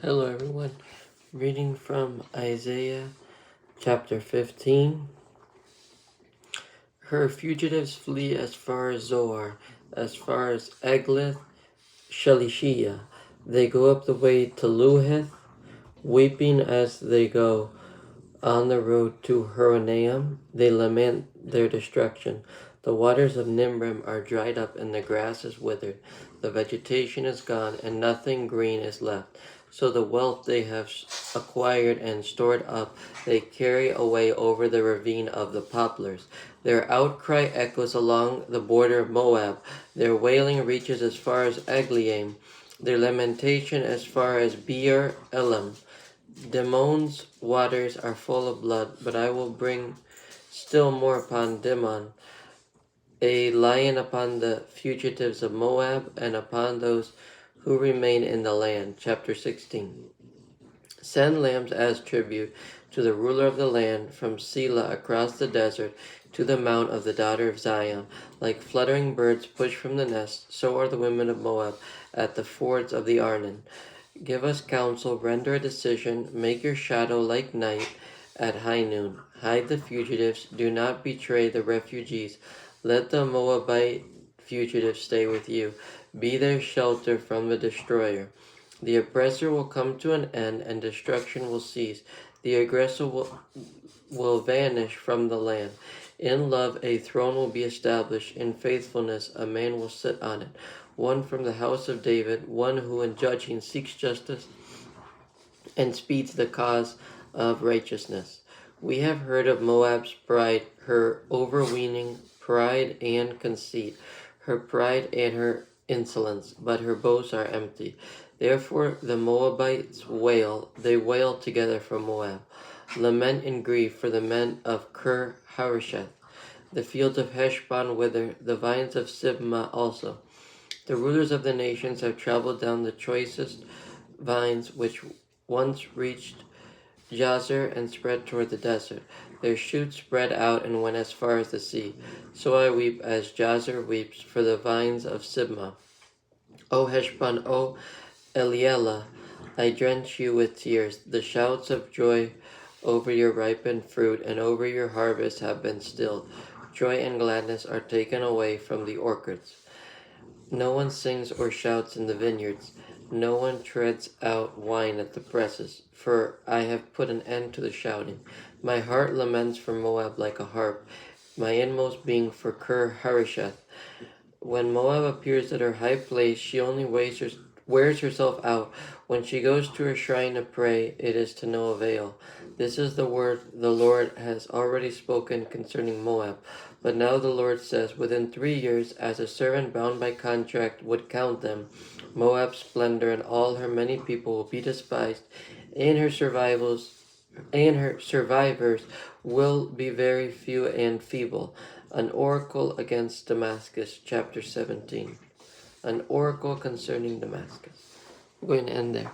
Hello everyone, reading from Isaiah chapter 15. Her fugitives flee as far as Zoar, as far as Eglath Shalishiyah. They go up the way to Luhith, weeping as they go on the road to Horonaim. They lament their destruction. The waters of Nimrim are dried up and the grass is withered. The vegetation is gone and nothing green is left. So the wealth they have acquired and stored up, they carry away over the ravine of the poplars. Their outcry echoes along the border of Moab. Their wailing reaches as far as Eglaim, their lamentation as far as Beer Elam. Dimon's waters are full of blood, but I will bring still more upon Dimon, a lion upon the fugitives of Moab, and upon those who remain in the land. Chapter 16. Send lambs as tribute to the ruler of the land, from Selah across the desert to the mount of the daughter of Zion. Like fluttering birds pushed from the nest, so are the women of Moab at the fords of the Arnon. Give us counsel, render a decision, make your shadow like night at high noon. Hide the fugitives, do not betray the refugees. Let the Moabite fugitives stay with you. Be their shelter from the destroyer. The oppressor will come to an end, and destruction will cease. The aggressor will vanish from the land. In love a throne will be established. In faithfulness a man will sit on it. One from the house of David, one who in judging seeks justice and speeds the cause of righteousness. We have heard of Moab's pride, her overweening pride and conceit, her pride and her insolence, but her boasts are empty. Therefore the Moabites wail, they wail together for Moab. Lament and grieve for the men of Kir Hareseth. The fields of Heshbon wither, the vines of Sibmah also. The rulers of the nations have traveled down the choicest vines which once reached Jazer and spread toward the desert. Their shoots spread out and went as far as the sea. So I weep as Jazer weeps for the vines of Sibmah. O Heshbon, O Eliela, I drench you with tears. The shouts of joy over your ripened fruit and over your harvest have been stilled. Joy and gladness are taken away from the orchards. No one sings or shouts in the vineyards. No one treads out wine at the presses, for I have put an end to the shouting. My heart laments for Moab like a harp, my inmost being for Kir Hareseth. When Moab appears at her high place, she only wears herself out. When she goes to her shrine to pray, it is to no avail. This is the word the Lord has already spoken concerning Moab. But now the Lord says, within 3 years, as a servant bound by contract would count them, Moab's splendor and all her many people will be despised, and her survivors will be very few and feeble. An oracle against Damascus, chapter 17. An oracle concerning Damascus. I'm going to end there.